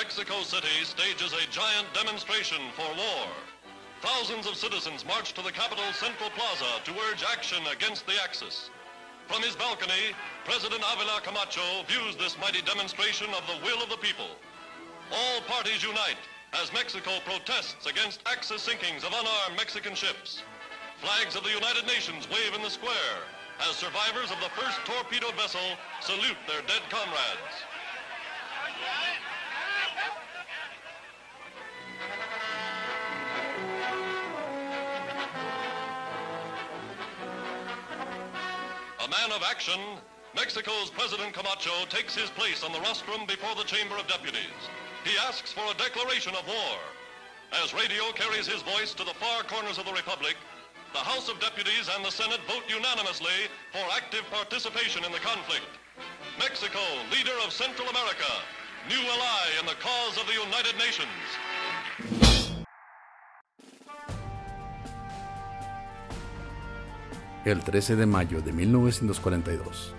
Mexico City stages a giant demonstration for war. Thousands of citizens march to the capital's Central Plaza to urge action against the Axis. From his balcony, President Avila Camacho views this mighty demonstration of the will of the people. All parties unite as Mexico protests against Axis sinkings of unarmed Mexican ships. Flags of the United Nations wave in the square as survivors of the first torpedoed vessel salute their dead comrades. A man of action, Mexico's President Camacho takes his place on the rostrum before the Chamber of Deputies. He asks for a declaration of war. As radio carries his voice to the far corners of the Republic, the House of Deputies and the Senate vote unanimously for active participation in the conflict. Mexico, leader of Central America, new ally in the cause of the United Nations. El 13 de mayo de 1942,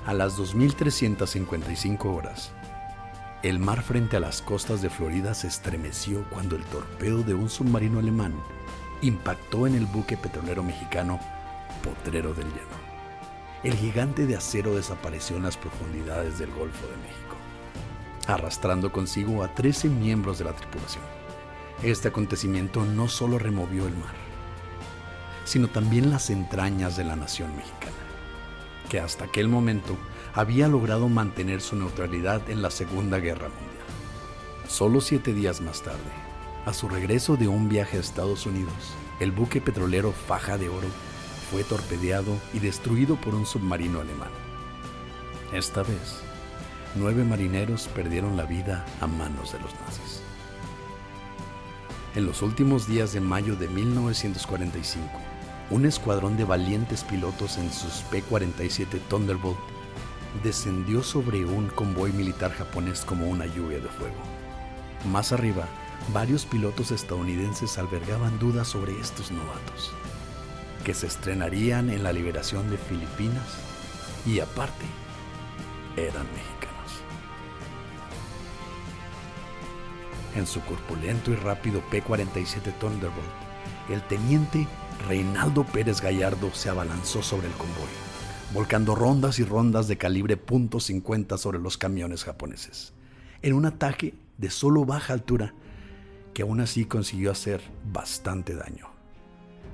a las 2355 horas, el mar frente a las costas de Florida se estremeció cuando el torpedo de un submarino alemán impactó en el buque petrolero mexicano Potrero del Llano. El gigante de acero desapareció en las profundidades del Golfo de México, arrastrando consigo a 13 miembros de la tripulación. Este acontecimiento no solo removió el mar, sino también las entrañas de la nación mexicana, que hasta aquel momento había logrado mantener su neutralidad en la Segunda Guerra Mundial. Solo 7 días más tarde, a su regreso de un viaje a Estados Unidos, el buque petrolero Faja de Oro fue torpedeado y destruido por un submarino alemán. Esta vez, 9 marineros perdieron la vida a manos de los nazis. En los últimos días de mayo de 1945, un escuadrón de valientes pilotos en sus P-47 Thunderbolt descendió sobre un convoy militar japonés como una lluvia de fuego. Más arriba, varios pilotos estadounidenses albergaban dudas sobre estos novatos, que se estrenarían en la liberación de Filipinas y aparte, eran mexicanos. En su corpulento y rápido P-47 Thunderbolt, el teniente Reinaldo Pérez Gallardo se abalanzó sobre el convoy, volcando rondas y rondas de calibre .50 sobre los camiones japoneses, en un ataque de solo baja altura que aún así consiguió hacer bastante daño.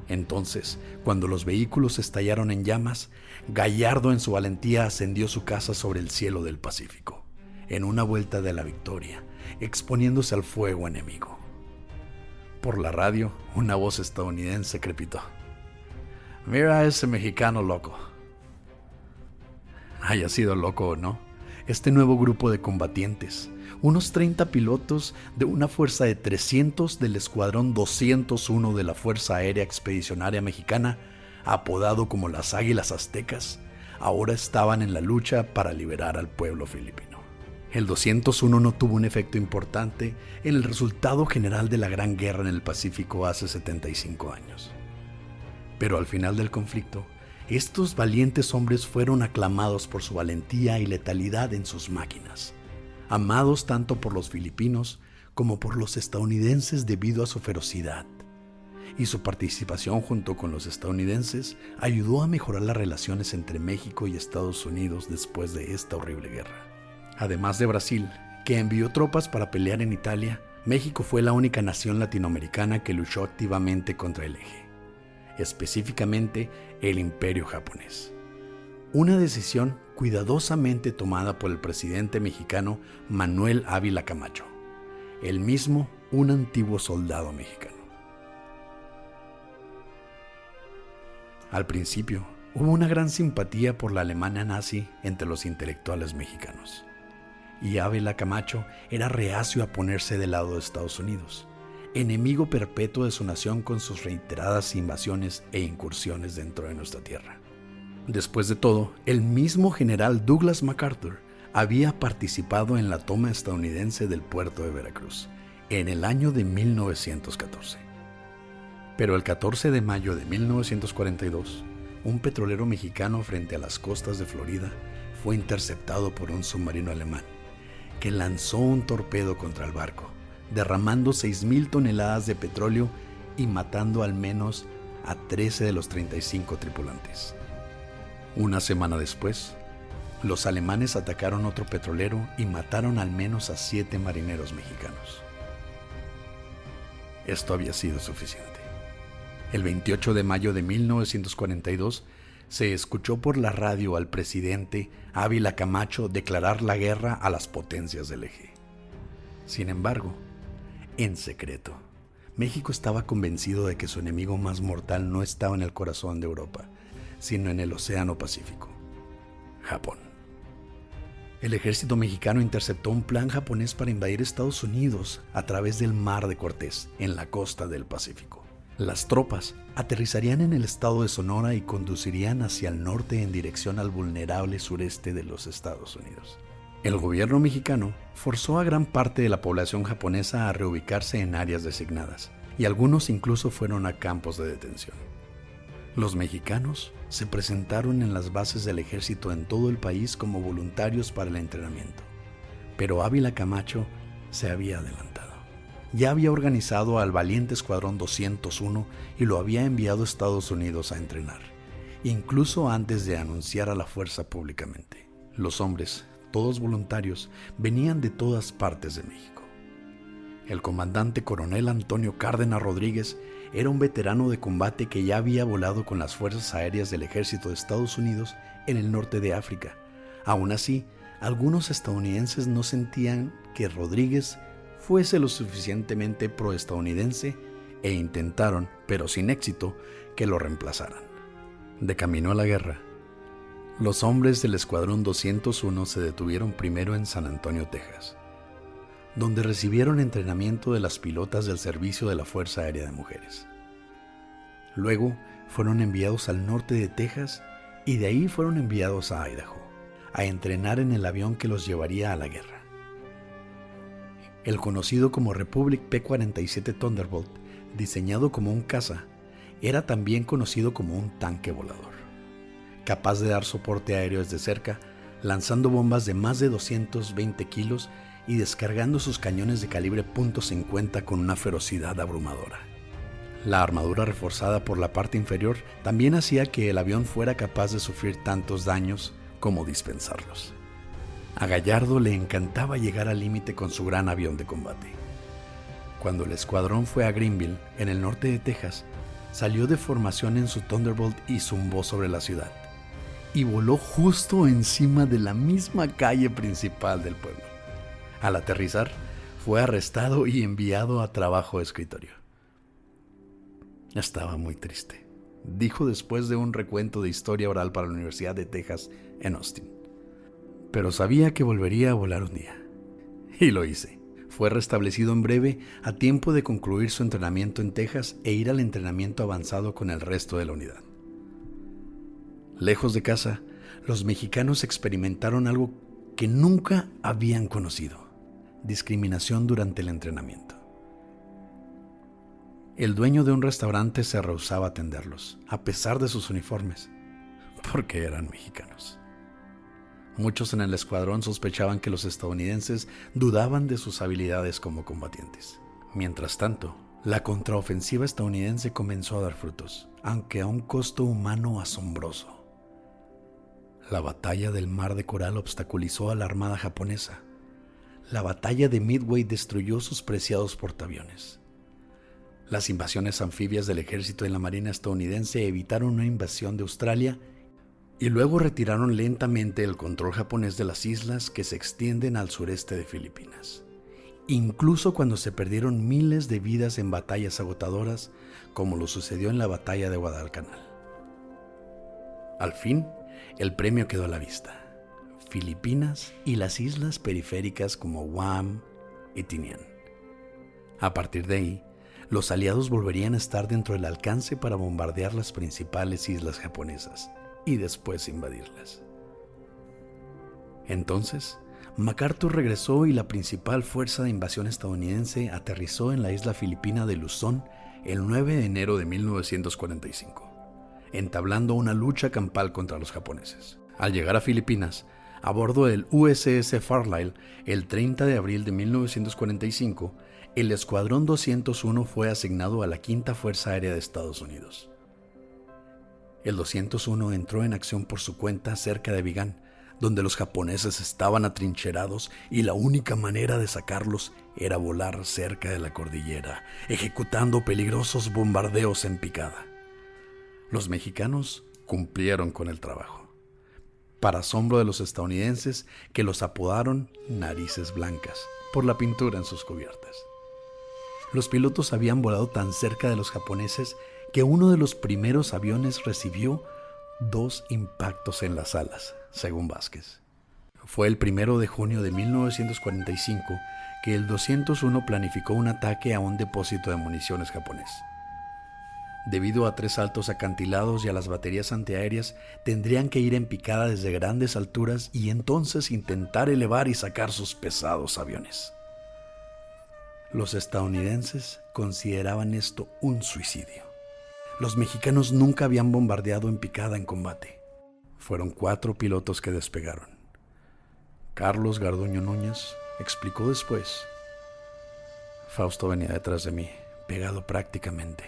Entonces, cuando los vehículos estallaron en llamas, Gallardo en su valentía ascendió su caza sobre el cielo del Pacífico, en una vuelta de la victoria, exponiéndose al fuego enemigo. Por la radio, una voz estadounidense crepitó: «Mira a ese mexicano loco». Haya sido loco o no, este nuevo grupo de combatientes, unos 30 pilotos de una fuerza de 300 del Escuadrón 201 de la Fuerza Aérea Expedicionaria Mexicana, apodado como las Águilas Aztecas, ahora estaban en la lucha para liberar al pueblo filipino. El 201 no tuvo un efecto importante en el resultado general de la Gran Guerra en el Pacífico hace 75 años. Pero al final del conflicto, estos valientes hombres fueron aclamados por su valentía y letalidad en sus máquinas, amados tanto por los filipinos como por los estadounidenses debido a su ferocidad. Y su participación junto con los estadounidenses ayudó a mejorar las relaciones entre México y Estados Unidos después de esta horrible guerra. Además de Brasil, que envió tropas para pelear en Italia, México fue la única nación latinoamericana que luchó activamente contra el eje, específicamente el Imperio japonés. Una decisión cuidadosamente tomada por el presidente mexicano Manuel Ávila Camacho, el mismo un antiguo soldado mexicano. Al principio, hubo una gran simpatía por la Alemania nazi entre los intelectuales mexicanos, y Ávila Camacho era reacio a ponerse del lado de Estados Unidos, enemigo perpetuo de su nación con sus reiteradas invasiones e incursiones dentro de nuestra tierra. Después de todo, el mismo general Douglas MacArthur había participado en la toma estadounidense del puerto de Veracruz en el año de 1914. Pero el 14 de mayo de 1942, un petrolero mexicano frente a las costas de Florida fue interceptado por un submarino alemán que lanzó un torpedo contra el barco, derramando 6,000 toneladas de petróleo y matando al menos a 13 de los 35 tripulantes. Una semana después, los alemanes atacaron otro petrolero y mataron al menos a 7 marineros mexicanos. Esto había sido suficiente. El 28 de mayo de 1942 se escuchó por la radio al presidente Ávila Camacho declarar la guerra a las potencias del eje. Sin embargo, en secreto, México estaba convencido de que su enemigo más mortal no estaba en el corazón de Europa, sino en el Océano Pacífico, Japón. El ejército mexicano interceptó un plan japonés para invadir Estados Unidos a través del Mar de Cortés, en la costa del Pacífico. Las tropas aterrizarían en el estado de Sonora y conducirían hacia el norte en dirección al vulnerable sureste de los Estados Unidos. El gobierno mexicano forzó a gran parte de la población japonesa a reubicarse en áreas designadas, y algunos incluso fueron a campos de detención. Los mexicanos se presentaron en las bases del ejército en todo el país como voluntarios para el entrenamiento, pero Ávila Camacho se había adelantado. Ya había organizado al valiente Escuadrón 201 y lo había enviado a Estados Unidos a entrenar, incluso antes de anunciar a la fuerza públicamente. Los hombres, todos voluntarios, venían de todas partes de México. El comandante coronel Antonio Cárdenas Rodríguez era un veterano de combate que ya había volado con las fuerzas aéreas del ejército de Estados Unidos en el norte de África. Aún así, algunos estadounidenses no sentían que Rodríguez fuese lo suficientemente proestadounidense e intentaron, pero sin éxito, que lo reemplazaran. De camino a la guerra, los hombres del Escuadrón 201 se detuvieron primero en San Antonio, Texas, donde recibieron entrenamiento de las pilotas del Servicio de la Fuerza Aérea de Mujeres. Luego fueron enviados al norte de Texas y de ahí fueron enviados a Idaho, a entrenar en el avión que los llevaría a la guerra. El conocido como Republic P-47 Thunderbolt, diseñado como un caza, era también conocido como un tanque volador, capaz de dar soporte aéreo desde cerca, lanzando bombas de más de 220 kilos y descargando sus cañones de calibre .50 con una ferocidad abrumadora. La armadura reforzada por la parte inferior también hacía que el avión fuera capaz de sufrir tantos daños como dispensarlos. A Gallardo le encantaba llegar al límite con su gran avión de combate. Cuando el escuadrón fue a Greenville, en el norte de Texas, salió de formación en su Thunderbolt y zumbó sobre la ciudad, y voló justo encima de la misma calle principal del pueblo. Al aterrizar, fue arrestado y enviado a trabajo de escritorio. Estaba muy triste, dijo después de un recuento de historia oral para la Universidad de Texas en Austin. Pero sabía que volvería a volar un día. Y lo hice. Fue restablecido en breve, a tiempo de concluir su entrenamiento en Texas e ir al entrenamiento avanzado con el resto de la unidad. Lejos de casa, los mexicanos experimentaron algo que nunca habían conocido: discriminación durante el entrenamiento. El dueño de un restaurante se rehusaba a atenderlos, a pesar de sus uniformes, porque eran mexicanos. Muchos en el escuadrón sospechaban que los estadounidenses dudaban de sus habilidades como combatientes. Mientras tanto, la contraofensiva estadounidense comenzó a dar frutos, aunque a un costo humano asombroso. La batalla del Mar de Coral obstaculizó a la armada japonesa. La batalla de Midway destruyó sus preciados portaaviones. Las invasiones anfibias del ejército y la marina estadounidense evitaron una invasión de Australia y luego retiraron lentamente el control japonés de las islas que se extienden al sureste de Filipinas, incluso cuando se perdieron miles de vidas en batallas agotadoras, como lo sucedió en la batalla de Guadalcanal. Al fin, el premio quedó a la vista: Filipinas y las islas periféricas como Guam y Tinian. A partir de ahí, los aliados volverían a estar dentro del alcance para bombardear las principales islas japonesas y después invadirlas. Entonces, MacArthur regresó y la principal fuerza de invasión estadounidense aterrizó en la isla filipina de Luzón el 9 de enero de 1945, entablando una lucha campal contra los japoneses. Al llegar a Filipinas, a bordo del USS Fairlile, el 30 de abril de 1945, el Escuadrón 201 fue asignado a la Quinta Fuerza Aérea de Estados Unidos. El 201 entró en acción por su cuenta cerca de Vigan, donde los japoneses estaban atrincherados y la única manera de sacarlos era volar cerca de la cordillera, ejecutando peligrosos bombardeos en picada. Los mexicanos cumplieron con el trabajo, para asombro de los estadounidenses, que los apodaron Narices Blancas por la pintura en sus cubiertas. Los pilotos habían volado tan cerca de los japoneses que uno de los primeros aviones recibió 2 impactos en las alas, según Vázquez. Fue el 1 de junio de 1945 que el 201 planificó un ataque a un depósito de municiones japonés. Debido a 3 altos acantilados y a las baterías antiaéreas, tendrían que ir en picada desde grandes alturas y entonces intentar elevar y sacar sus pesados aviones. Los estadounidenses consideraban esto un suicidio. Los mexicanos nunca habían bombardeado en picada en combate. Fueron 4 pilotos que despegaron. Carlos Garduño Núñez explicó después: Fausto venía detrás de mí, pegado prácticamente.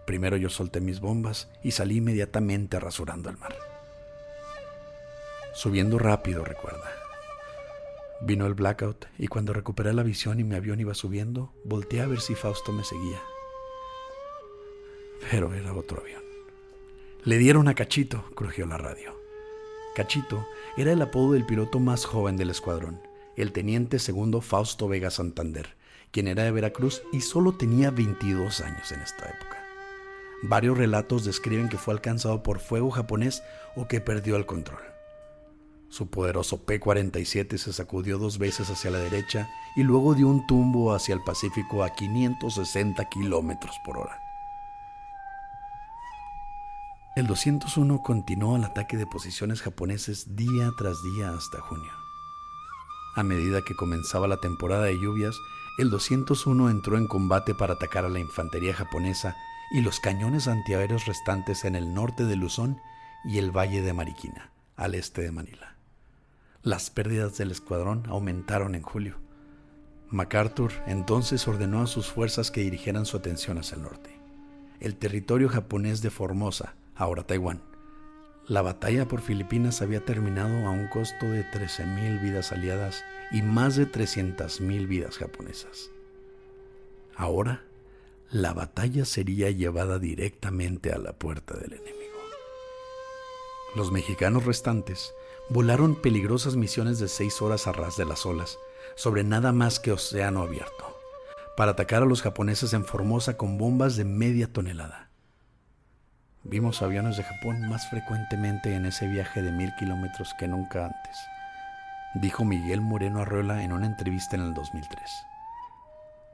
Primero yo solté mis bombas y salí inmediatamente rasurando el mar. Subiendo rápido, recuerda. Vino el blackout y cuando recuperé la visión y mi avión iba subiendo, volteé a ver si Fausto me seguía. Pero era otro avión. Le dieron a Cachito, crujió la radio. Cachito era el apodo del piloto más joven del escuadrón, el teniente segundo Fausto Vega Santander, quien era de Veracruz y solo tenía 22 años en esta época. Varios relatos describen que fue alcanzado por fuego japonés o que perdió el control. Su poderoso P-47 se sacudió 2 veces hacia la derecha y luego dio un tumbo hacia el Pacífico a 560 kilómetros por hora. El 201 continuó el ataque de posiciones japoneses día tras día hasta junio. A medida que comenzaba la temporada de lluvias, el 201 entró en combate para atacar a la infantería japonesa y los cañones antiaéreos restantes en el norte de Luzón y el valle de Mariquina, al este de Manila. Las pérdidas del escuadrón aumentaron en julio. MacArthur entonces ordenó a sus fuerzas que dirigieran su atención hacia el norte, el territorio japonés de Formosa, ahora Taiwán. La batalla por Filipinas había terminado a un costo de 13,000 vidas aliadas y más de 300,000 vidas japonesas. Ahora, la batalla sería llevada directamente a la puerta del enemigo. Los mexicanos restantes volaron peligrosas misiones de 6 horas a ras de las olas, sobre nada más que océano abierto, para atacar a los japoneses en Formosa con bombas de media tonelada. Vimos aviones de Japón más frecuentemente en ese viaje de 1,000 kilómetros que nunca antes, dijo Miguel Moreno Arreola en una entrevista en el 2003.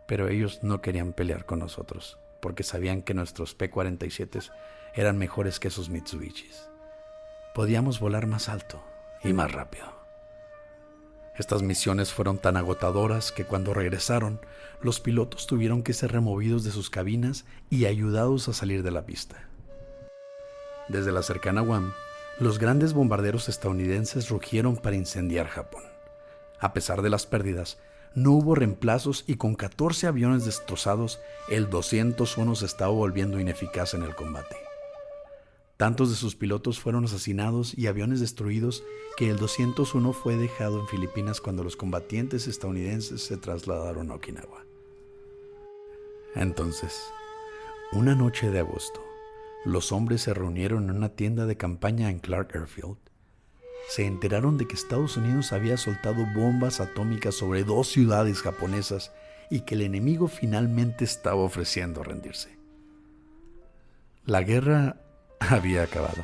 Pero ellos no querían pelear con nosotros, porque sabían que nuestros P-47 eran mejores que sus Mitsubishis. Podíamos volar más alto y más rápido. Estas misiones fueron tan agotadoras que cuando regresaron, los pilotos tuvieron que ser removidos de sus cabinas y ayudados a salir de la pista. Desde la cercana Guam, los grandes bombarderos estadounidenses rugieron para incendiar Japón. A pesar de las pérdidas, no hubo reemplazos y con 14 aviones destrozados, el 201 se estaba volviendo ineficaz en el combate. Tantos de sus pilotos fueron asesinados y aviones destruidos que el 201 fue dejado en Filipinas cuando los combatientes estadounidenses se trasladaron a Okinawa. Entonces, una noche de agosto, los hombres se reunieron en una tienda de campaña en Clark Airfield. Se enteraron de que Estados Unidos había soltado bombas atómicas sobre 2 ciudades japonesas y que el enemigo finalmente estaba ofreciendo rendirse. La guerra había acabado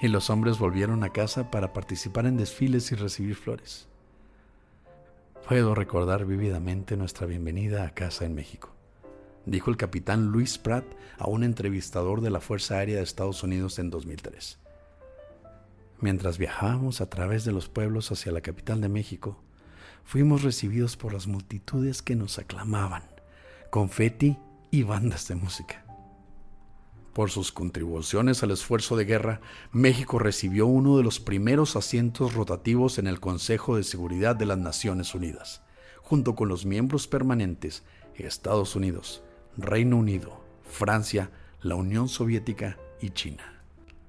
y los hombres volvieron a casa para participar en desfiles y recibir flores. Puedo recordar vívidamente nuestra bienvenida a casa en México, dijo el capitán Louis Pratt a un entrevistador de la Fuerza Aérea de Estados Unidos en 2003. Mientras viajábamos a través de los pueblos hacia la capital de México, fuimos recibidos por las multitudes que nos aclamaban, confeti y bandas de música. Por sus contribuciones al esfuerzo de guerra, México recibió uno de los primeros asientos rotativos en el Consejo de Seguridad de las Naciones Unidas, junto con los miembros permanentes Estados Unidos, Reino Unido, Francia, la Unión Soviética y China.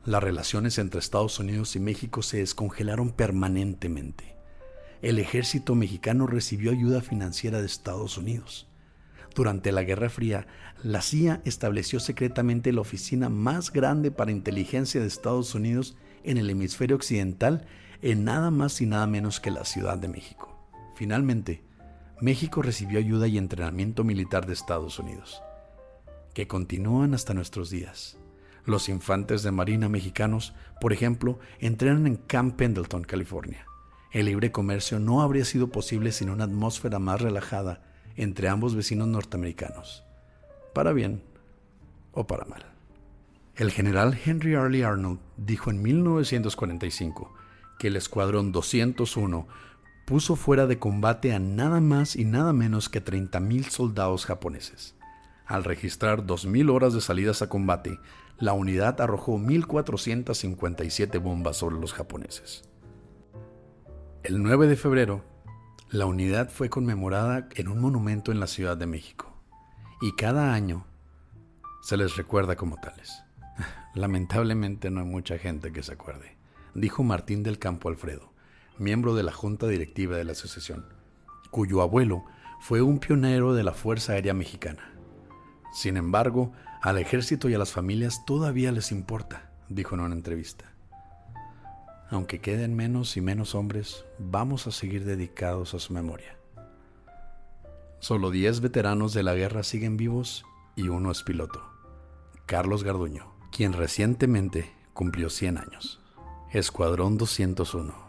Las relaciones entre Estados Unidos y México se descongelaron permanentemente. El ejército mexicano recibió ayuda financiera de Estados Unidos. Durante la Guerra Fría, la CIA estableció secretamente la oficina más grande para inteligencia de Estados Unidos en el hemisferio occidental en nada más y nada menos que la Ciudad de México. Finalmente, México recibió ayuda y entrenamiento militar de Estados Unidos, que continúan hasta nuestros días. Los infantes de marina mexicanos, por ejemplo, entrenan en Camp Pendleton, California. El libre comercio no habría sido posible sin una atmósfera más relajada entre ambos vecinos norteamericanos, para bien o para mal. El general Henry R. Lee Arnold dijo en 1945 que el Escuadrón 201 puso fuera de combate a nada más y nada menos que 30,000 soldados japoneses. Al registrar 2,000 horas de salidas a combate, la unidad arrojó 1,457 bombas sobre los japoneses. El 9 de febrero, la unidad fue conmemorada en un monumento en la Ciudad de México, y cada año se les recuerda como tales. Lamentablemente no hay mucha gente que se acuerde, dijo Martín del Campo Alfredo, miembro de la Junta Directiva de la Asociación, cuyo abuelo fue un pionero de la Fuerza Aérea Mexicana. Sin embargo, al ejército y a las familias todavía les importa, dijo en una entrevista. Aunque queden menos y menos hombres, vamos a seguir dedicados a su memoria. Solo 10 veteranos de la guerra siguen vivos y uno es piloto, Carlos Garduño, quien recientemente cumplió 100 años. Escuadrón 201.